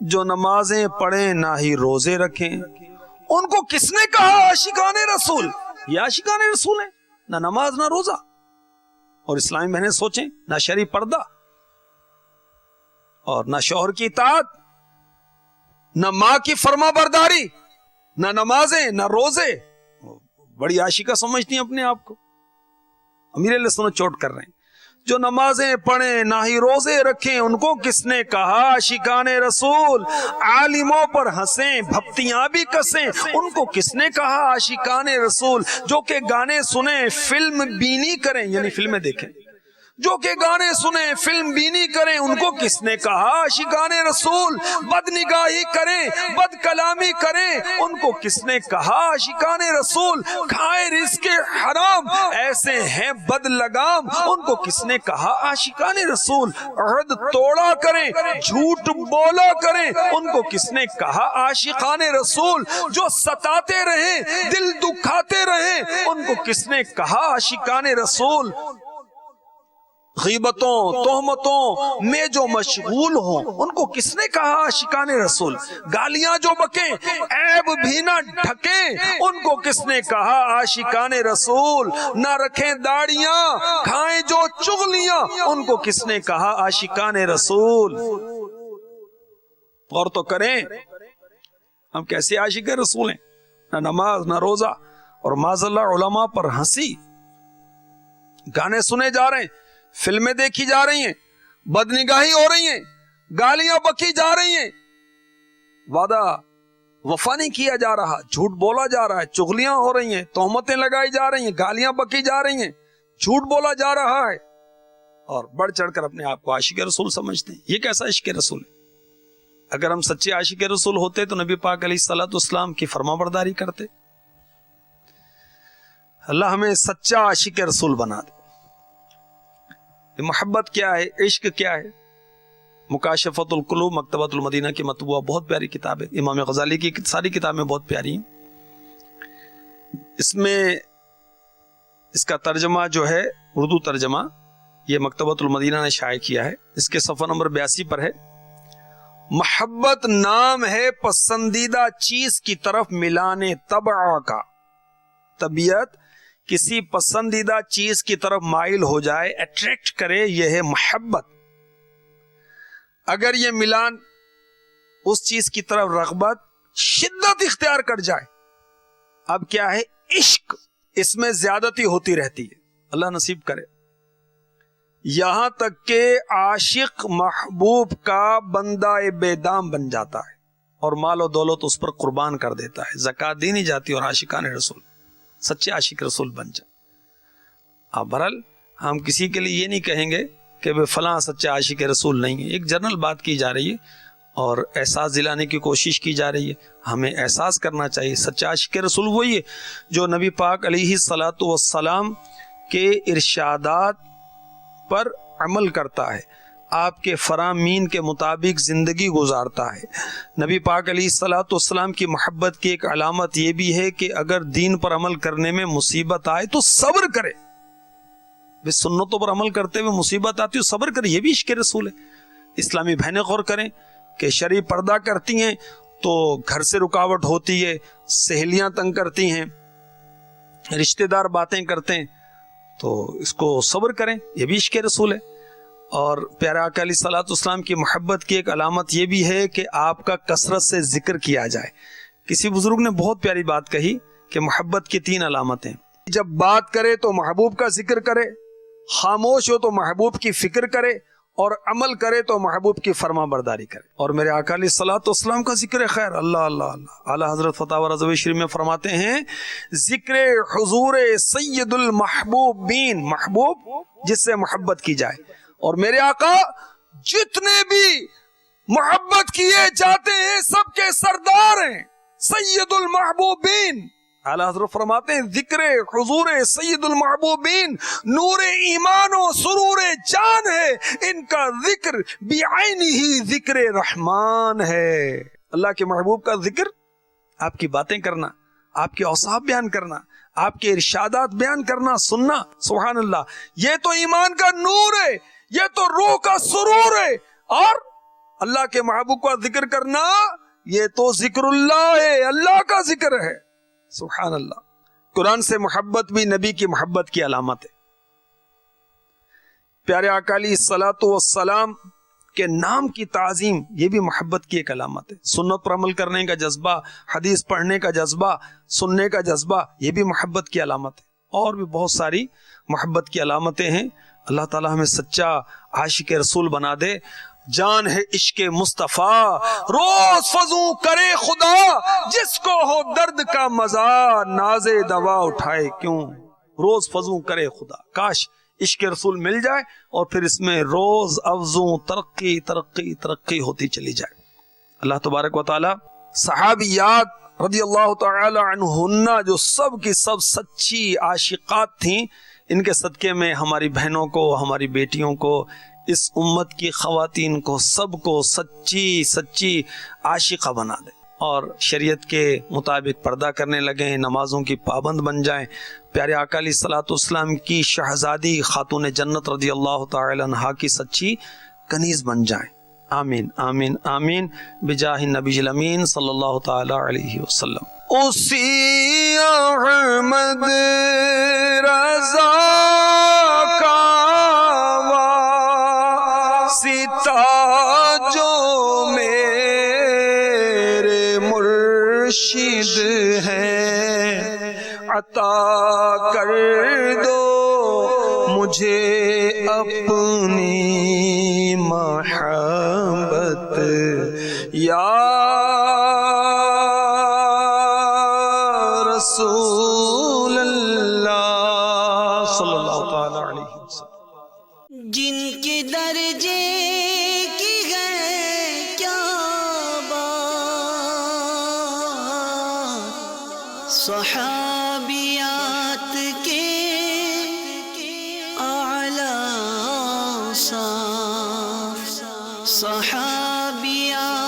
جو نمازیں پڑھیں نہ ہی روزے رکھیں، ان کو کس نے کہا عاشقان رسول؟ یہ عاشقان رسول ہیں، نہ نماز نہ روزہ۔ اور اسلامی بہنیں سوچیں، نہ شرعی پردہ اور نہ شوہر کی اطاعت، نہ ماں کی فرما برداری، نہ نمازیں نہ روزے، بڑی عاشقہ سمجھتی ہیں اپنے آپ کو۔ امیر علیہ سنت چوٹ کر رہے ہیں، جو نمازیں پڑھیں نہ ہی روزے رکھیں، ان کو کس نے کہا عاشقان رسول؟ عالموں پر ہنسیں بھپتیاں بھی کسیں، ان کو کس نے کہا عاشقان رسول؟ جو کہ گانے سنیں فلم بینی کریں، یعنی فلمیں دیکھیں، جو کہ گانے سنیں، فلم بینی کریں، ان کو کس نے کہا عاشقان رسول؟ بد نگاہی کریں، بد کلامی کریں، ان کو کس نے کہا عاشقان رسول؟ کھائیں رزق حرام، ایسے ہیں بد لگام، ان کو کس نے کہا عاشقان رسول؟ عہد توڑا کریں، جھوٹ بولا کریں، ان کو کس نے کہا عاشقان رسول؟ جو ستاتے رہیں، دل دکھاتے رہیں، ان کو کس نے کہا عاشقان رسول؟ غیبتوں تہمتوں میں جو مشغول ہوں، ان کو کس نے کہا عاشقان رسول؟ گالیاں جو بکیں، عیب بھی نہ ڈھکیں، ان کو کس نے کہا عاشقان رسول؟ نہ رکھیں داڑیاں، کھائیں جو چغلیاں، ان کو کس نے کہا عاشقان رسول؟ غور تو کریں، ہم کیسے عاشق رسول ہیں؟ نہ نماز نہ روزہ، اور معاذ اللہ علماء پر ہنسی، گانے سنے جا رہے ہیں، فلمیں دیکھی جا رہی ہیں، بد نگاہی ہو رہی ہیں، گالیاں بکی جا رہی ہیں، وعدہ وفا نہیں کیا جا رہا، جھوٹ بولا جا رہا ہے، چغلیاں ہو رہی ہیں، تہمتیں لگائی جا رہی ہیں، گالیاں بکی جا رہی ہیں، جھوٹ بولا جا رہا ہے، اور بڑھ چڑھ کر اپنے آپ کو عاشق رسول سمجھتے ہیں۔ یہ کیسا عشق رسول ہے؟ اگر ہم سچے عاشق رسول ہوتے تو نبی پاک علیہ الصلوۃ والسلام کی فرما برداری کرتے۔ اللہ ہمیں سچا عاشق رسول بنا دے۔ محبت کیا ہے، عشق کیا ہے؟ مکاشفۃ القلوب مکتبۃ المدینہ کی مطبوعہ بہت پیاری کتاب ہے، امام غزالی کی ساری کتابیں بہت پیاری ہیں۔ اس میں اس کا ترجمہ جو ہے، اردو ترجمہ، یہ مکتبۃ المدینہ نے شائع کیا ہے، اس کے صفحہ نمبر 82 پر ہے: محبت نام ہے پسندیدہ چیز کی طرف ملانے طبع کا، طبیعت کسی پسندیدہ چیز کی طرف مائل ہو جائے، اٹریکٹ کرے، یہ ہے محبت۔ اگر یہ ملان اس چیز کی طرف رغبت، شدت اختیار کر جائے، اب کیا ہے؟ عشق، اس میں زیادتی ہوتی رہتی ہے، اللہ نصیب کرے، یہاں تک کہ عاشق محبوب کا بندہ بے دام بن جاتا ہے اور مال و دولت اس پر قربان کر دیتا ہے، زکات دی نہیں جاتی، اور عاشقان رسول، سچے عاشق رسول بن جائے۔ اب بہرحال ہم کسی کے لیے یہ نہیں کہیں گے کہ فلاں سچا عاشق رسول نہیں ہے، ایک جنرل بات کی جا رہی ہے اور احساس دلانے کی کوشش کی جا رہی ہے۔ ہمیں احساس کرنا چاہیے سچا عاشق رسول وہی ہے جو نبی پاک علیہ الصلوۃ والسلام کے ارشادات پر عمل کرتا ہے، آپ کے فرامین کے مطابق زندگی گزارتا ہے۔ نبی پاک علیہ الصلوۃ والسلام کی محبت کی ایک علامت یہ بھی ہے کہ اگر دین پر عمل کرنے میں مصیبت آئے تو صبر کرے، سنتوں پر عمل کرتے ہوئے مصیبت آتی ہے صبر کرے، یہ بھی عشق رسول ہے۔ اسلامی بہنیں غور کریں کہ شرعی پردہ کرتی ہیں تو گھر سے رکاوٹ ہوتی ہے، سہیلیاں تنگ کرتی ہیں، رشتہ دار باتیں کرتے ہیں، تو اس کو صبر کریں، یہ بھی عشق رسول ہے۔ اور پیارے آقا علیہ الصلوۃ والسلام کی محبت کی ایک علامت یہ بھی ہے کہ آپ کا کثرت سے ذکر کیا جائے۔ کسی بزرگ نے بہت پیاری بات کہی کہ محبت کی 3 علامتیں، جب بات کرے تو محبوب کا ذکر کرے، خاموش ہو تو محبوب کی فکر کرے، اور عمل کرے تو محبوب کی فرما برداری کرے۔ اور میرے آقا علیہ الصلوۃ والسلام کا ذکر خیر، اللہ اللہ اللہ، اعلیٰ حضرت فتاوی رضوی شریف میں فرماتے ہیں ذکر حضور سید المحبوبین، محبوب جس سے محبت کی جائے، اور میرے آقا جتنے بھی محبت کیے جاتے ہیں سب کے سردار ہیں، سید المحبوبین۔ اعلیٰ حضرت فرماتے ہیں ذکر حضور سید المحبوبین نور ایمان و سرور جان ہے، ان کا ذکر بعینہ ہی ذکر رحمان ہے۔ اللہ کے محبوب کا ذکر، آپ کی باتیں کرنا، آپ کے اوصاف بیان کرنا، آپ کے ارشادات بیان کرنا، سننا، سبحان اللہ، یہ تو ایمان کا نور ہے، یہ تو روح کا سرور ہے، اور اللہ کے محبوب کا ذکر کرنا یہ تو ذکر اللہ ہے، اللہ کا ذکر ہے، سبحان اللہ۔ قرآن سے محبت بھی نبی کی محبت کی علامت ہے۔ پیارے آقا علیہ الصلوۃ والسلام کے نام کی تعظیم یہ بھی محبت کی ایک علامت ہے۔ سنت پر عمل کرنے کا جذبہ، حدیث پڑھنے کا جذبہ، سننے کا جذبہ، یہ بھی محبت کی علامت ہے۔ اور بھی بہت ساری محبت کی علامتیں ہیں۔ اللہ تعالی ہمیں سچا عاشق رسول بنا دے۔ جان ہے عشق مصطفیٰ، روز فضوں کرے خدا، جس کو ہو درد کا مزہ ناز دوا اٹھائے کیوں، روز فضوں کرے خدا۔ کاش عشق رسول مل جائے اور پھر اس میں روز افزوں ترقی ترقی ترقی ہوتی چلی جائے۔ اللہ تبارک و تعالی صحابیات رضی اللہ تعالی عنہن جو سب کی سب سچی عاشقات تھیں، ان کے صدقے میں ہماری بہنوں کو، ہماری بیٹیوں کو، اس امت کی خواتین کو، سب کو سچی سچی عاشقہ بنا دے اور شریعت کے مطابق پردہ کرنے لگیں، نمازوں کی پابند بن جائیں، پیارے آقا علیہ الصلوۃ والسلام کی شہزادی خاتون جنت رضی اللہ تعالی عنہا کی سچی کنیز بن جائیں۔ آمین آمین آمین بجاہ النبی الامین صلی اللہ تعالی علیہ وسلم۔ اسی احمد رضا کا واسطہ جو میرے مرشد ہے، عطا کر دو مجھے اپنی محبت یا رسول اللہ صلی اللہ تعالی علیہ وسلم۔ جن کے درجے کی ہے کیا بات، صحابیات کے اعلیٰ صاف، صحابیات